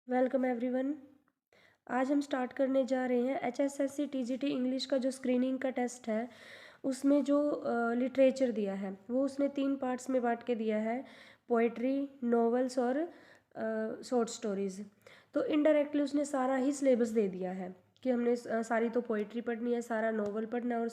Welcome everyone. आज हम start करने जा रहे हैं HSSC TGT इंग्लिश का जो स्क्रीनिंग का टेस्ट है उसमें जो लिटरेचर दिया है वो उसने 3 पार्ट्स में बांट के दिया है। पोइट्री, नॉवेल्स और शॉर्ट स्टोरीज़। तो इनडायरेक्टली उसने सारा ही सिलेबस दे दिया है कि हमने सारी तो पोइट्री पढ़नी है, सारा नॉवल पढ़ना है और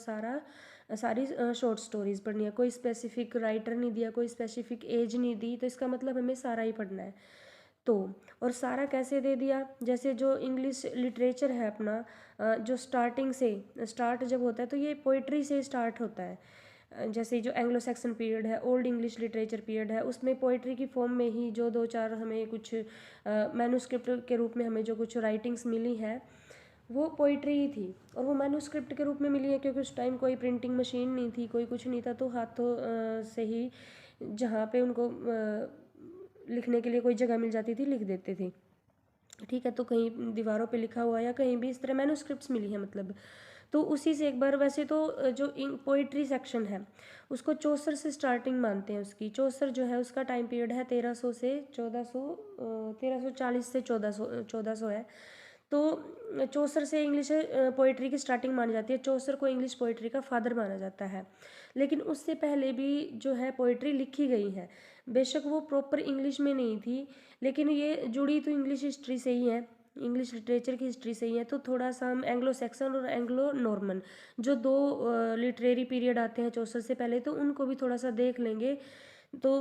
सारी शॉर्ट स्टोरीज़ पढ़नी है। कोई स्पेसिफिक राइटर नहीं दिया, कोई स्पेसिफिक एज नहीं दी, तो इसका मतलब हमें सारा ही पढ़ना है। तो और सारा कैसे दे दिया, जैसे जो इंग्लिश लिटरेचर है अपना, जो स्टार्टिंग से स्टार्ट जब होता है तो ये पोइट्री से स्टार्ट होता है। जैसे जो एंग्लो सेक्सन पीरियड है, ओल्ड इंग्लिश लिटरेचर पीरियड है, उसमें पोइट्री की फॉर्म में ही जो दो चार हमें कुछ मैन्युस्क्रिप्ट के रूप में हमें जो कुछ राइटिंग्स मिली है वो पोइट्री ही थी। और वो मैन्युस्क्रिप्ट के रूप में मिली है क्योंकि उस टाइम कोई प्रिंटिंग मशीन नहीं थी, कोई कुछ नहीं था, तो हाथों से ही जहाँ पे उनको लिखने के लिए कोई जगह मिल जाती थी लिख देते थे। ठीक है, तो कहीं दीवारों पे लिखा हुआ या कहीं भी इस तरह मैन्युस्क्रिप्ट्स मिली है मतलब। तो उसी से एक बार, वैसे तो जो पोइट्री सेक्शन है उसको चौसर से स्टार्टिंग मानते हैं उसकी। चौसर जो है उसका टाइम पीरियड है 1300 से 1400, 1340 से 1400 है। तो चौसर से इंग्लिश पोइट्री की स्टार्टिंग मानी जाती है। चौसर को इंग्लिश पोइट्री का फादर माना जाता है। लेकिन उससे पहले भी जो है पोइट्री लिखी गई है, बेशक वो प्रॉपर इंग्लिश में नहीं थी, लेकिन ये जुड़ी तो इंग्लिश हिस्ट्री से ही है, इंग्लिश लिटरेचर की हिस्ट्री से ही है। तो थोड़ा सा हम एंग्लो सेक्सन और एंग्लो नॉर्मन जो दो लिटरेरी पीरियड आते हैं चौसर से पहले, तो उनको भी थोड़ा सा देख लेंगे। तो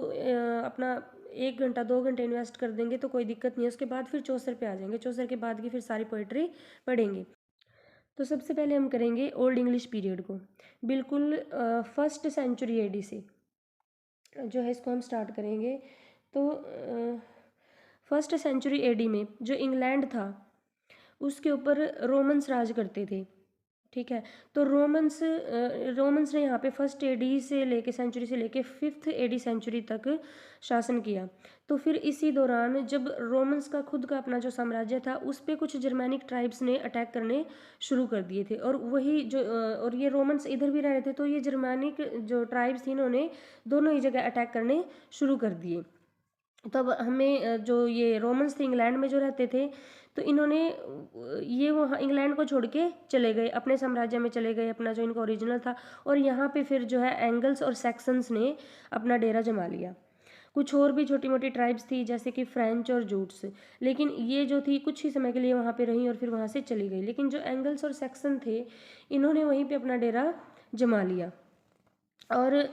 अपना 1 घंटा 2 घंटे इन्वेस्ट कर देंगे तो कोई दिक्कत नहीं है। उसके बाद फिर चौसर पे आ जाएंगे, चौसर के बाद की फिर सारी पोइट्री पढ़ेंगे। तो सबसे पहले हम करेंगे ओल्ड इंग्लिश पीरियड को, बिल्कुल 1st सेंचुरी AD से जो है इसको हम स्टार्ट करेंगे। तो 1st सेंचुरी AD में जो इंग्लैंड था उसके ऊपर रोमन्स राज करते थे। ठीक है, तो रोमन्स ने यहाँ पे 1st AD से लेके सेंचुरी से लेके 5th AD सेंचुरी तक शासन किया। तो फिर इसी दौरान जब रोमन्स का खुद का अपना जो साम्राज्य था उस पे कुछ जर्मैनिक ट्राइब्स ने अटैक करने शुरू कर दिए थे। और वही जो और ये रोमन्स इधर भी रह रहे थे, तो ये जर्मैनिक जो ट्राइब्स थी इन्होंने दोनों ही जगह अटैक करने शुरू कर दिए। तब हमें जो ये रोमन्स थे इंग्लैंड में जो रहते थे, तो इन्होंने ये वहाँ इंग्लैंड को छोड़ के चले गए, अपने साम्राज्य में चले गए, अपना जो इनका ओरिजिनल था। और यहाँ पे फिर जो है एंगल्स और सैक्सन्स ने अपना डेरा जमा लिया। कुछ और भी छोटी मोटी ट्राइब्स थी जैसे कि फ्रेंच और जूट्स, लेकिन ये जो थी कुछ ही समय के लिए वहाँ पे रही और फिर वहाँ से चली गई। लेकिन जो एंगल्स और सैक्सन थे इन्होंने वहीं पे अपना डेरा जमा लिया और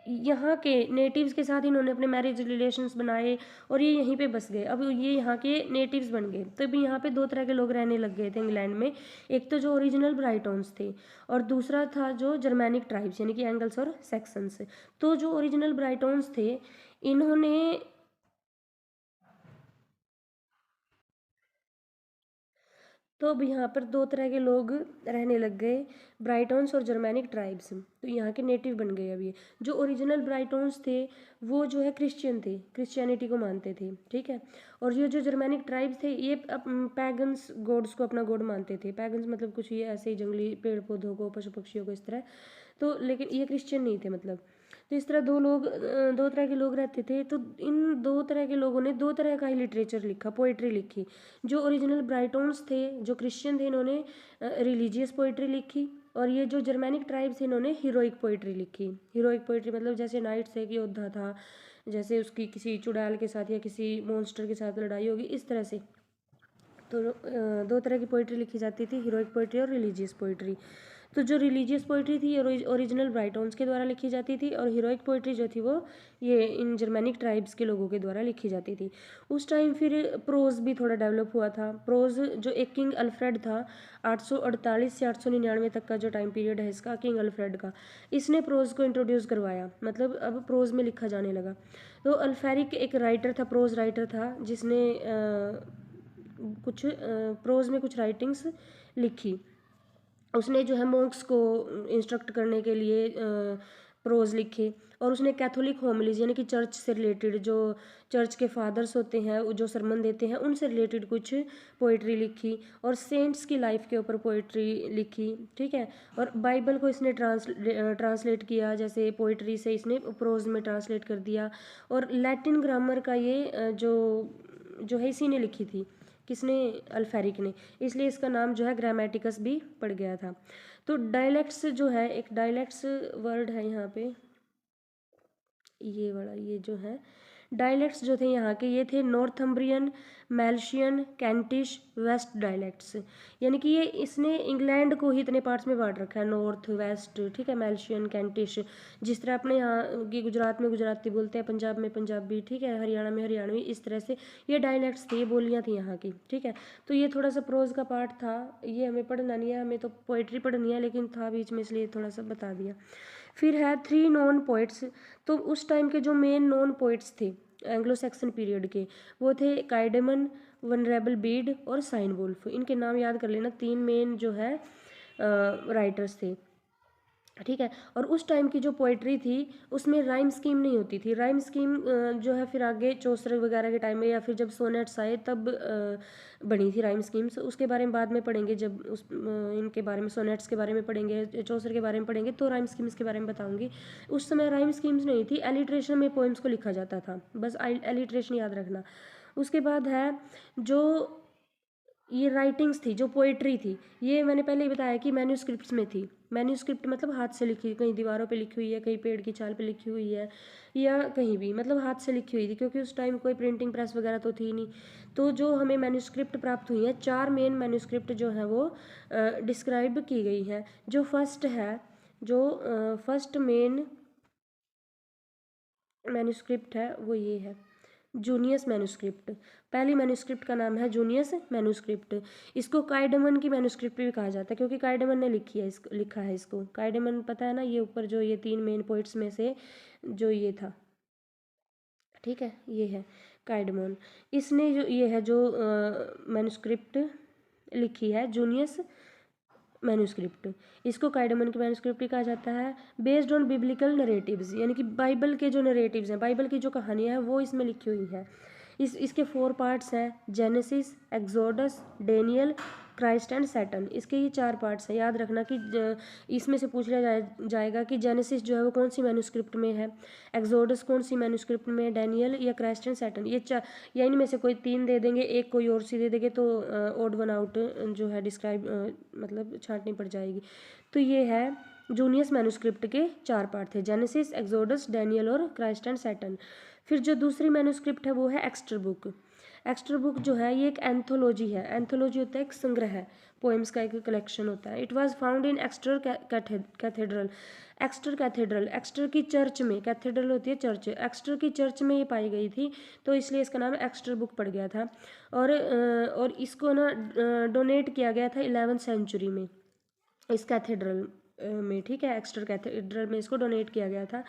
यहाँ के नेटिव्स के साथ इन्होंने अपने मैरिज रिलेशंस बनाए और ये यहीं पे बस गए। अब ये यहाँ के नेटिव्स बन गए। तो अभी यहाँ पे दो तरह के लोग रहने लग गए थे इंग्लैंड में। एक तो जो ओरिजिनल ब्राइटॉन्स थे और दूसरा था जो जर्मैनिक ट्राइब्स यानी कि एंगल्स और सेक्सन्स। तो जो ओरिजिनल ब्राइटॉन्स थे इन्होंने तो अब यहाँ पर दो तरह के लोग रहने लग गए, ब्राइटॉन्स और जर्मैनिक ट्राइब्स। तो यहाँ के नेटिव बन गए। अब ये जो ओरिजिनल ब्राइटॉन्स थे वो जो है क्रिश्चियन थे, क्रिश्चियनिटी को मानते थे। ठीक है, और ये जो जर्मैनिक ट्राइब्स थे ये पैगन्स गॉड्स को अपना गॉड मानते थे। पैगन्स मतलब कुछ ये ऐसे ही जंगली पेड़ पौधों को, पशु पक्षियों को, इस तरह। तो लेकिन ये क्रिश्चियन नहीं थे मतलब। तो इस तरह दो तरह के लोग रहते थे। तो इन दो तरह के लोगों ने दो तरह का ही लिटरेचर लिखा, पोइट्री लिखी। जो ओरिजिनल ब्राइटॉन्स थे जो क्रिश्चियन थे इन्होंने रिलीजियस पोइट्री लिखी, और ये जो जर्मैनिक ट्राइब्स थे इन्होंने हीरोइक पोइट्री लिखी। हीरोइक पोइट्री मतलब जैसे नाइट्स है कि योद्धा था, जैसे उसकी किसी चुड़ैल के साथ या किसी मॉन्स्टर के साथ लड़ाई होगी, इस तरह से। तो दो तरह की पोइट्री लिखी जाती थी, हीरोइक पोइट्री और रिलीजियस पोइट्री। तो जो रिलीजियस पोइट्री थी ओरिजिनल ब्राइटॉन्स के द्वारा लिखी जाती थी, और हीरोइक पोइट्री जो थी वो ये इन जर्मैनिक ट्राइब्स के लोगों के द्वारा लिखी जाती थी। उस टाइम फिर प्रोज भी थोड़ा डेवलप हुआ था। प्रोज जो एक किंग अल्फ्रेड था, 848 से 899 तक का जो टाइम पीरियड है इसका, किंग अल्फ्रेड का, इसने प्रोज को इंट्रोड्यूस करवाया। मतलब अब प्रोज में लिखा जाने लगा। तो अल्फेरिक एक राइटर था, प्रोज राइटर था, जिसने कुछ प्रोज में कुछ राइटिंग्स लिखी। उसने जो है मोंक्स को इंस्ट्रक्ट करने के लिए प्रोज लिखे। और उसने कैथोलिक होमिलीज यानी कि चर्च से रिलेटेड, जो चर्च के फादर्स होते हैं जो सरमन देते हैं उनसे रिलेटेड कुछ पोइट्री लिखी। और सेंट्स की लाइफ के ऊपर पोइट्री लिखी। ठीक है, और बाइबल को इसने ट्रांसलेट किया, जैसे पोइट्री से इसने प्रोज में ट्रांसलेट कर दिया। और लैटिन ग्रामर का ये जो जो है इसी ने लिखी थी। किसने? अल्फेरिक ने। इसलिए इसका नाम जो है ग्रामेटिकस भी पड़ गया था। तो डायलेक्ट्स जो है, एक डायलेक्ट्स वर्ड है यहाँ पे, ये वाला, ये जो है डायलेक्ट्स जो थे यहाँ के, ये थे नॉर्थम्ब्रियन, मेल्शियन, कैंटिश, वेस्ट डायलेक्ट्स। यानी कि ये इसने इंग्लैंड को ही इतने पार्ट्स में बांट रखा है, नॉर्थ वेस्ट, ठीक है, मेल्शियन, कैंटिश। जिस तरह अपने यहाँ की गुजरात में गुजराती बोलते हैं, पंजाब में पंजाबी, ठीक है, हरियाणा में हरियाणवी, इस तरह से ये डायलेक्ट्स थे, ये बोलियाँ थी यहाँ की, ठीक है। तो ये थोड़ा सा प्रोज का पार्ट था, ये हमें पढ़ना नहीं है, हमें तो पोइट्री पढ़नी है, लेकिन था बीच में इसलिए थोड़ा सा बता दिया। फिर है 3 नॉन पोइट्स। तो उस टाइम के जो मेन नॉन पोइट्स थे एंग्लो सैक्सन पीरियड के, वो थे काइडेमन, वनरेबल बीड और साइन वुल्फ। इनके नाम याद कर लेना, 3 मेन जो है राइटर्स थे, ठीक है। और उस टाइम की जो पोइट्री थी उसमें राइम स्कीम नहीं होती थी। राइम स्कीम जो है फिर आगे चौसर वगैरह के टाइम में, या फिर जब सोनेट्स आए तब बनी थी राइम स्कीम्स। उसके बारे में बाद में पढ़ेंगे, जब उस इनके बारे में, सोनेट्स के बारे में पढ़ेंगे, चौसर के बारे में पढ़ेंगे, तो राइम स्कीम्स के बारे में बताऊंगी। उस समय राइम स्कीम्स नहीं थी, एलिट्रेशन में पोइम्स को लिखा जाता था, बस एलिट्रेशन याद रखना। उसके बाद है जो ये राइटिंग्स थी, जो पोइट्री थी, ये मैंने पहले ही बताया कि मैन्यूस्क्रिप्ट्स में थी। मैन्यूस्क्रिप्ट मतलब हाथ से लिखी, कहीं दीवारों पे लिखी हुई है, कहीं पेड़ की छाल पे लिखी हुई है, या कहीं भी, मतलब हाथ से लिखी हुई थी, क्योंकि उस टाइम कोई प्रिंटिंग प्रेस वगैरह तो थी नहीं। तो जो हमें मैन्यूस्क्रिप्ट प्राप्त हुई है, 4 मेन मैन्यूस्क्रिप्ट जो है वो डिस्क्राइब की गई है। जो फर्स्ट है, जो फर्स्ट मेन मैन्यूस्क्रिप्ट है वो ये है, जूनियस मैन्यूस्क्रिप्ट। पहली मैन्यूस्क्रिप्ट का नाम है जूनियस मैन्यूस्क्रिप्ट। इसको काइडेमन की मैन्यूस्क्रिप्ट भी कहा जाता है, क्योंकि काइडेमन ने लिखा है इसको। काइडेमन पता है ना, ये ऊपर जो ये 3 मेन पोइट्स में से जो ये था, ठीक है, ये है काइडेमन। इसने जो ये है जो मैन्यूस्क्रिप्ट लिखी है, जूनियस मैन्यूस्क्रिप्ट, इसको काइडेमन की मैन्यूस्क्रिप्ट ही कहा जाता है। बेस्ड ऑन बिब्लिकल नरेटिव्स, यानी कि बाइबल के जो नरेटिव्स हैं, बाइबल की जो कहानियाँ हैं वो इसमें लिखी हुई हैं। इसके 4 पार्ट्स हैं, Genesis, Exodus, Daniel, Christ and Satan. इसके ये 4 पार्ट्स हैं। याद रखना कि इसमें से पूछ लिया जाएगा कि जेनेसिस जो है वो कौन सी मैन्यूस्क्रिप्ट में है, एक्सोडस कौन सी मैन्यूस्क्रिप्ट में है, डेनियल या क्राइस्ट एंड सैटन। ये या इनमें से कोई 3 दे देंगे, एक कोई और सी दे देंगे, तो ओड वन आउट जो है डिस्क्राइब मतलब छांटनी पड़ जाएगी। तो ये है जूनियस मैन्यूस्क्रिप्ट के 4 पार्ट थे, जेनेसिस, एक्सोडस, डेनियल और क्राइस्ट एंड सैटन। फिर जो दूसरी मैन्यूस्क्रिप्ट है वो है एक्स्टर बुक। एक्स्टर बुक जो है ये एक एंथोलॉजी है। एंथोलॉजी होता है एक संग्रह है, पोएम्स का एक कलेक्शन होता है। It was found in Exter cathedral. Exter cathedral, Exter की चर्च में, कैथेड्रल होती है चर्च, एक्स्टर की चर्च में ये पाई गई थी, तो इसलिए इसका नाम एक्स्टर बुक पड़ गया था। और इसको ना डोनेट किया गया था 11वीं सेंचुरी में इस कैथेड्रल में, ठीक है, एक्स्टर कैथेड्रल में इसको डोनेट किया गया था।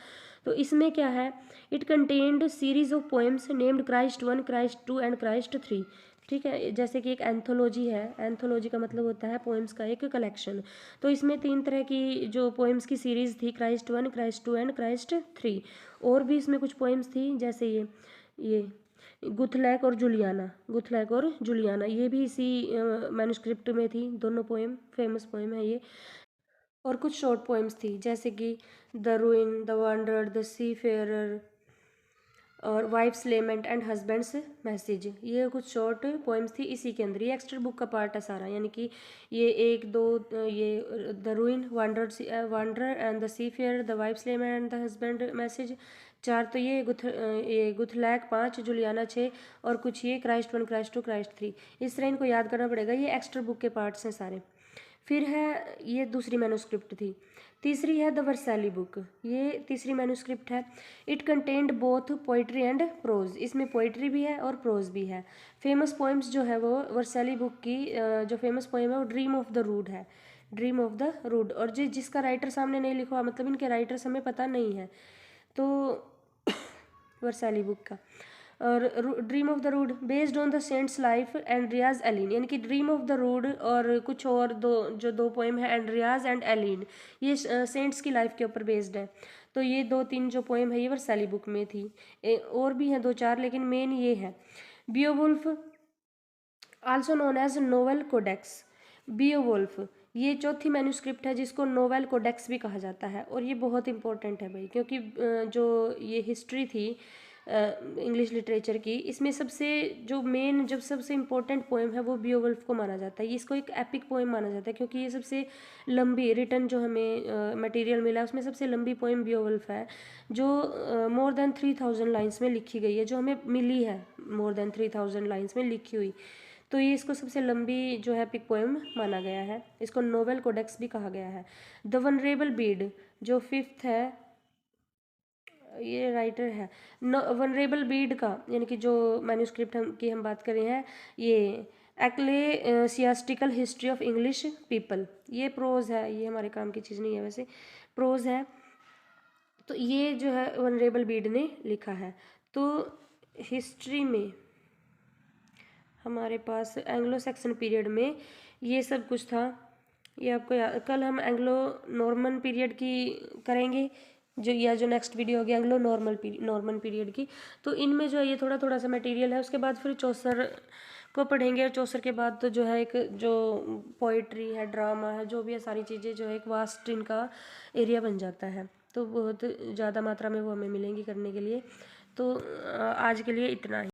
तो इसमें क्या है, it contained series of poems named Christ 1, Christ 2 and Christ 3, ठीक है। जैसे कि एक एंथोलॉजी है, एंथोलॉजी का मतलब होता है पोएम्स का एक कलेक्शन। तो इसमें 3 तरह की जो पोएम्स की सीरीज़ थी, क्राइस्ट 1, क्राइस्ट 2 एंड क्राइस्ट 3। और भी इसमें कुछ पोएम्स थी, जैसे ये गुथलैक और जुलियाना, गुथलैक और जुलियाना, ये भी इसी मैन्यूस्क्रिप्ट में थी। दोनों पोएम फेमस पोएम है ये। और कुछ शॉर्ट पोएम्स थी, जैसे कि the ruin, the wanderer, the seafarer और wife's lament and husband's message. ये कुछ शॉर्ट पोएम्स थी इसी के अंदर। ये एक्स्ट्रा बुक का पार्ट है सारा, यानी कि ये 1, 2, ये the ruin, wanderer and the sea fare, the wife's lament and the husband message 4, तो ये गुथलैक 5, जुलियाना 6, और कुछ ये क्राइस्ट 1, क्राइस्ट 2, क्राइस्ट 3। इस तरह इनको याद करना पड़ेगा। ये एक्स्ट्रा बुक के पार्ट्स हैं सारे। फिर है, ये दूसरी मैन्यूस्क्रिप्ट थी। तीसरी है द वर्सैली बुक, ये तीसरी मैन्यूस्क्रिप्ट है। It contained both poetry and prose, इसमें पोइट्री भी है और प्रोज भी है। फेमस पोएम्स जो है वो वर्सैली बुक की जो फेमस पोएम है वो ड्रीम ऑफ द रूड है, ड्रीम ऑफ द रूड। और जिसका राइटर सामने नहीं लिखा हुआ, मतलब इनके राइटर्स हमें पता नहीं है, तो वर्सैली बुक का। और dream of the rood based on the saint's life Andreas Elene, यानी कि ड्रीम ऑफ द रूड और कुछ और दो पोएम है, एंड्रियाज एंड एलिन, ये सेंट्स की लाइफ के ऊपर बेस्ड है। तो ये 2-3 जो पोएम है ये वर्सैली बुक में थी। और भी हैं 2-4, लेकिन मेन ये है। Beowulf also known as Nowell Codex, Beowulf ये चौथी मैन्यूस्क्रिप्ट है जिसको नोवेल कोडेक्स भी कहा जाता है। और ये बहुत इंपॉर्टेंट है भाई, क्योंकि जो ये हिस्ट्री थी इंग्लिश लिटरेचर की। इसमें सबसे जो मेन जब सबसे इम्पोर्टेंट पोएम है वो बियोवुल्फ को माना जाता है। इसको एक एपिक पोएम माना जाता है क्योंकि ये सबसे लंबी रिटर्न जो हमें मटेरियल मिला उसमें सबसे लंबी पोएम बियोवुल्फ है, जो मोर देन 3000 लाइन्स में लिखी गई है, जो हमें मिली है मोर देन 3000 लाइन्स में लिखी हुई। तो ये इसको सबसे लंबी जो है एपिक पोएम माना गया है। इसको नोवेल कोडेक्स भी कहा गया है। द वनरेबल बीड जो फिफ्थ है, ये राइटर है वनरेबल बीड का, यानी कि जो मैन्यूस्क्रिप्ट हम बात कर रहे हैं, ये एक्लेसियास्टिकल हिस्ट्री ऑफ इंग्लिश पीपल। ये प्रोज है, ये हमारे काम की चीज़ नहीं है वैसे, प्रोज है। तो ये जो है वनरेबल बीड ने लिखा है। तो हिस्ट्री में हमारे पास एंग्लो सेक्सन पीरियड में ये सब कुछ था। ये आपको कल हम एंग्लो नॉर्मन पीरियड की करेंगे, जो नेक्स्ट वीडियो होगी एंग्लो नॉर्मन पीरियड की। तो इनमें जो है ये थोड़ा थोड़ा सा मटेरियल है। उसके बाद फिर चौसर को पढ़ेंगे, और चौसर के बाद तो जो है एक जो पोइट्री है, ड्रामा है, जो भी है, सारी चीज़ें जो है एक वास्ट इनका एरिया बन जाता है। तो बहुत ज़्यादा मात्रा में वो हमें मिलेंगी करने के लिए। तो आज के लिए इतना ही।